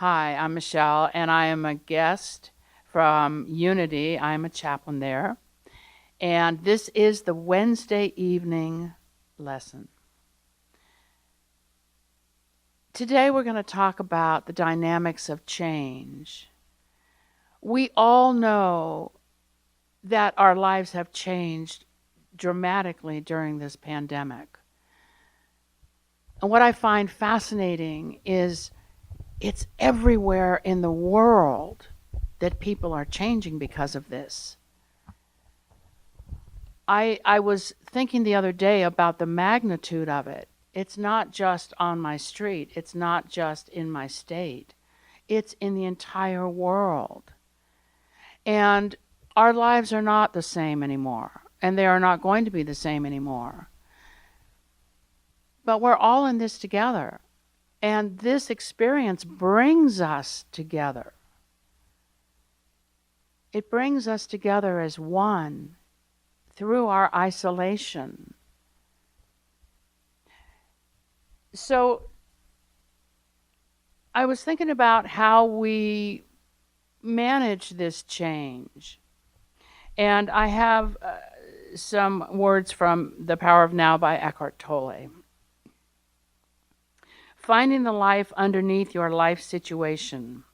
Hi, I'm Michelle, and I am a guest from Unity. I'm a chaplain there. And this is the Wednesday evening lesson. Today we're going to talk about the dynamics of change. We all know that our lives have changed dramatically during this pandemic. And what I find fascinating is it's everywhere in the world that people are changing because of this. I was thinking the other day about the magnitude of it. It's not just on my street. It's not just in my state. It's in the entire world. And our lives are not the same anymore. And they are not going to be the same anymore. But we're all in this together. And this experience brings us together. It brings us together as one through our isolation. So I was thinking about how we manage this change. And I have some words from The Power of Now by Eckhart Tolle. Finding the life underneath your life situation.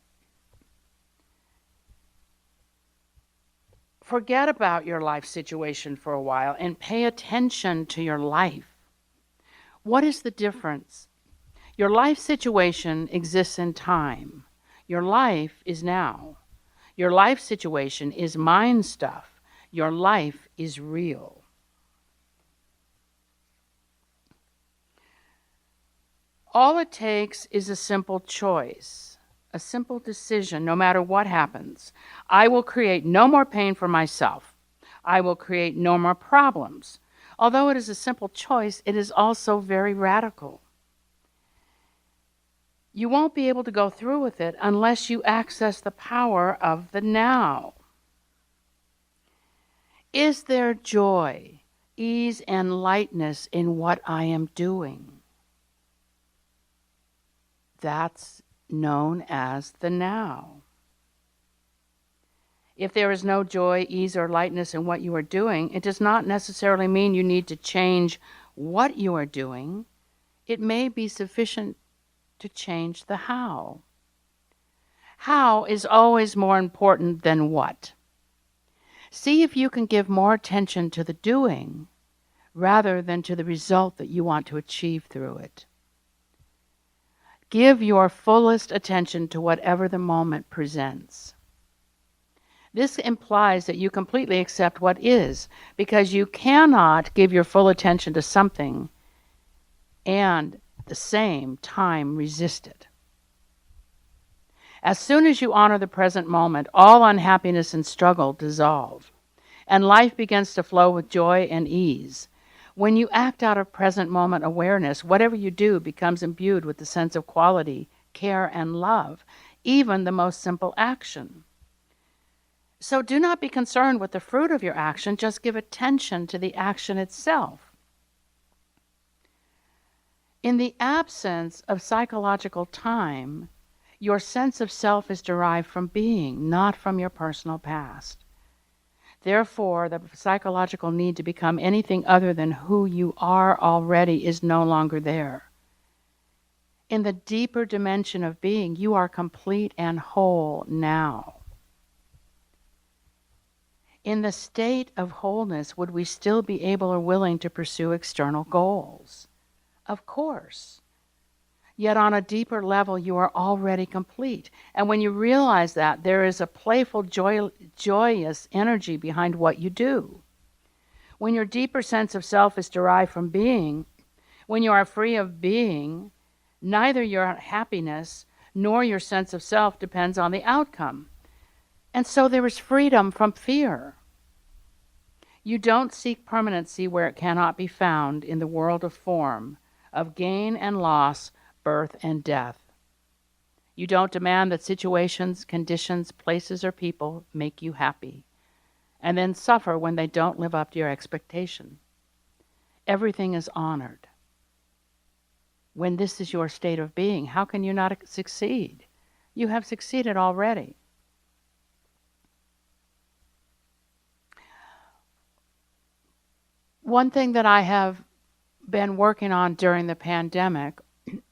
Forget about your life situation for a while and pay attention to your life. What is the difference? Your life situation exists in time. Your life is now. Your life situation is mind stuff. Your life is real. All it takes is a simple choice, a simple decision, no matter what happens. I will create no more pain for myself. I will create no more problems. Although it is a simple choice, it is also very radical. You won't be able to go through with it unless you access the power of the now. Is there joy, ease, and lightness in what I am doing? That's known as the now. If there is no joy, ease, or lightness in what you are doing, it does not necessarily mean you need to change what you are doing. It may be sufficient to change the how. How is always more important than what. See if you can give more attention to the doing rather than to the result that you want to achieve through it. Give your fullest attention to whatever the moment presents. This implies that you completely accept what is, because you cannot give your full attention to something and at the same time resist it. As soon as you honor the present moment, all unhappiness and struggle dissolve, and life begins to flow with joy and ease. When you act out of present moment awareness, whatever you do becomes imbued with the sense of quality, care, and love, even the most simple action. So do not be concerned with the fruit of your action, just give attention to the action itself. In the absence of psychological time, your sense of self is derived from being, not from your personal past. Therefore, the psychological need to become anything other than who you are already is no longer there. In the deeper dimension of being, you are complete and whole now. In the state of wholeness, would we still be able or willing to pursue external goals? Of course. Yet on a deeper level, you are already complete. And when you realize that, there is a playful, joyous energy behind what you do. When your deeper sense of self is derived from being, when you are free of being, neither your happiness nor your sense of self depends on the outcome. And so there is freedom from fear. You don't seek permanency where it cannot be found in the world of form, of gain and loss, birth and death. You don't demand that situations, conditions, places, or people make you happy, and then suffer when they don't live up to your expectation. Everything is honored. When this is your state of being, how can you not succeed? You have succeeded already. One thing that I have been working on during the pandemic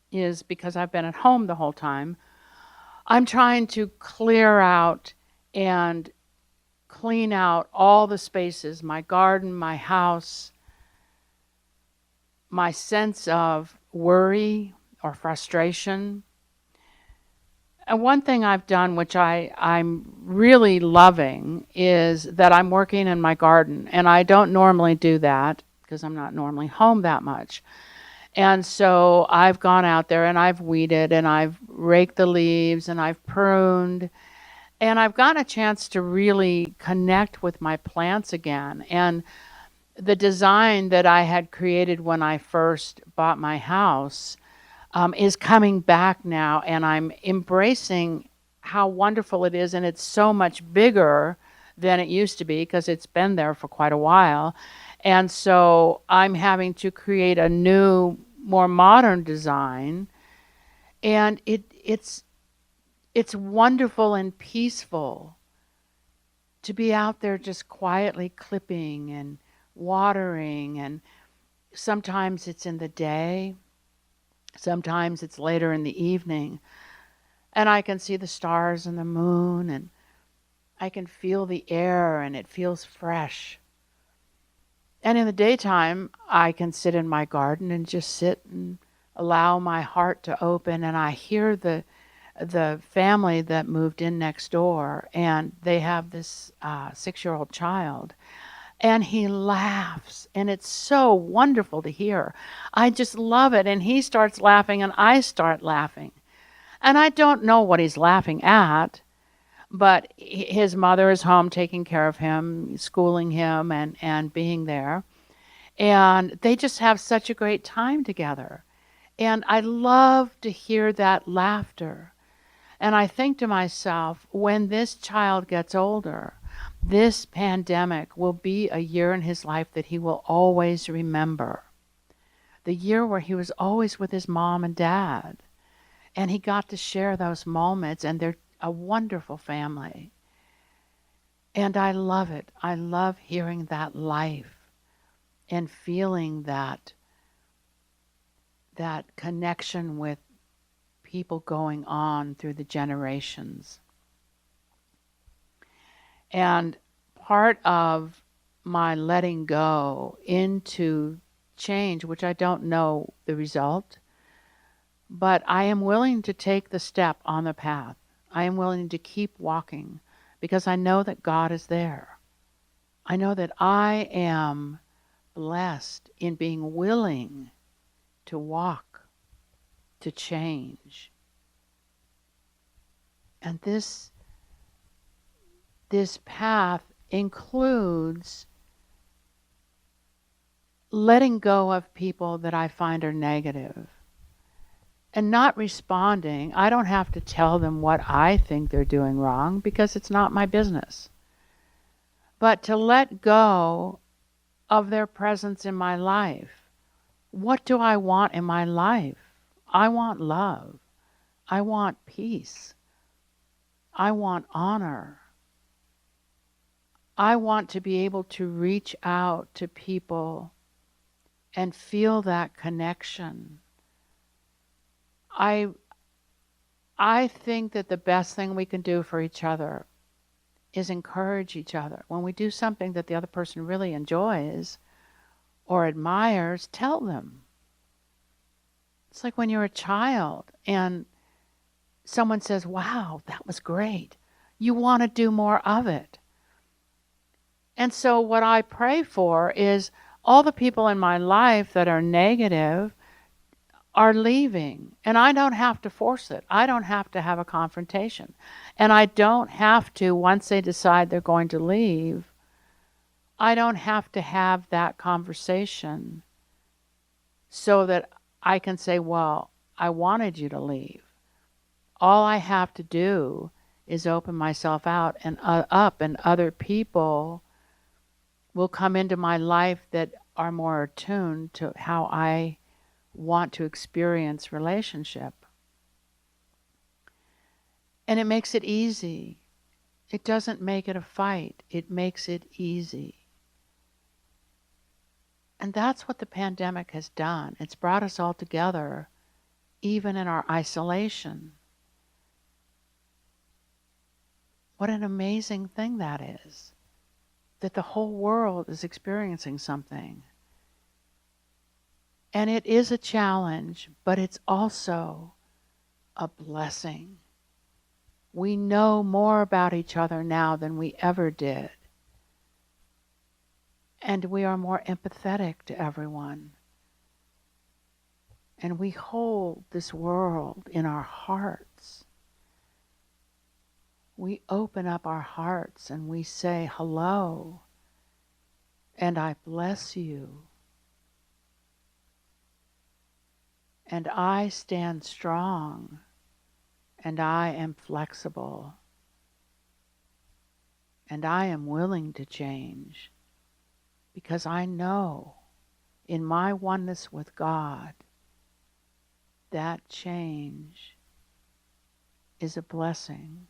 is, because I've been at home the whole time, I'm trying to clear out and clean out all the spaces, my garden, my house, my sense of worry or frustration. And one thing I've done, which I'm really loving, is that I'm working in my garden. And I don't normally do that because I'm not normally home that much. And so I've gone out there and I've weeded and I've raked the leaves and I've pruned. And I've gotten a chance to really connect with my plants again. And the design that I had created when I first bought my house is coming back now, and I'm embracing how wonderful it is. And it's so much bigger than it used to be because it's been there for quite a while. And so I'm having to create a new, more modern design. And it's wonderful and peaceful to be out there just quietly clipping and watering. And sometimes it's in the day, sometimes it's later in the evening, and I can see the stars and the moon, and I can feel the air, and it feels fresh. And in the daytime, I can sit in my garden and just sit and allow my heart to open, and I hear the family that moved in next door, and they have this 6-year-old child, and he laughs, and it's so wonderful to hear. I just love it. And he starts laughing, and I start laughing. And I don't know what he's laughing at, but his mother is home taking care of him, schooling him, and being there. And they just have such a great time together. And I love to hear that laughter. And I think to myself, when this child gets older, this pandemic will be a year in his life that he will always remember. The year where he was always with his mom and dad. And he got to share those moments, and they're a wonderful family. And I love it. I love hearing that life and feeling that connection with people going on through the generations. And part of my letting go into change, which I don't know the result, but I am willing to take the step on the path. I am willing to keep walking because I know that God is there. I know that I am blessed in being willing to walk, to change. And this path includes letting go of people that I find are negative and not responding. I don't have to tell them what I think they're doing wrong because it's not my business. But to let go of their presence in my life. What do I want in my life? I want love. I want peace. I want honor. I want to be able to reach out to people and feel that connection. I think that the best thing we can do for each other is encourage each other. When we do something that the other person really enjoys or admires, tell them. It's like when you're a child and someone says, "Wow, that was great." You want to do more of it. And so what I pray for is all the people in my life that are negative are leaving. And I don't have to force it. I don't have to have a confrontation. And I don't have to, once they decide they're going to leave, I don't have to have that conversation so that I can say, well, I wanted you to leave. All I have to do is open myself out and up, and other people will come into my life that are more attuned to how I want to experience relationship. And it makes it easy. It doesn't make it a fight. It makes it easy. And that's what the pandemic has done. It's brought us all together, even in our isolation. What an amazing thing that is, that the whole world is experiencing something. And it is a challenge, but it's also a blessing. We know more about each other now than we ever did. And we are more empathetic to everyone. And we hold this world in our hearts. We open up our hearts and we say hello, and I bless you. And I stand strong, and I am flexible, and I am willing to change, because I know in my oneness with God that change is a blessing.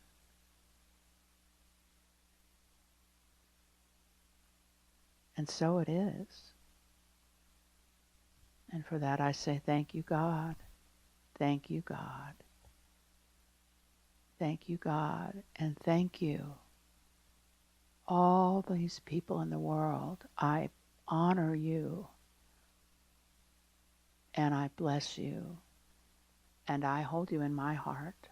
And so it is. And for that I say, thank you, God. Thank you, God. Thank you, God. And thank you, all these people in the world. I honor you. And I bless you. And I hold you in my heart.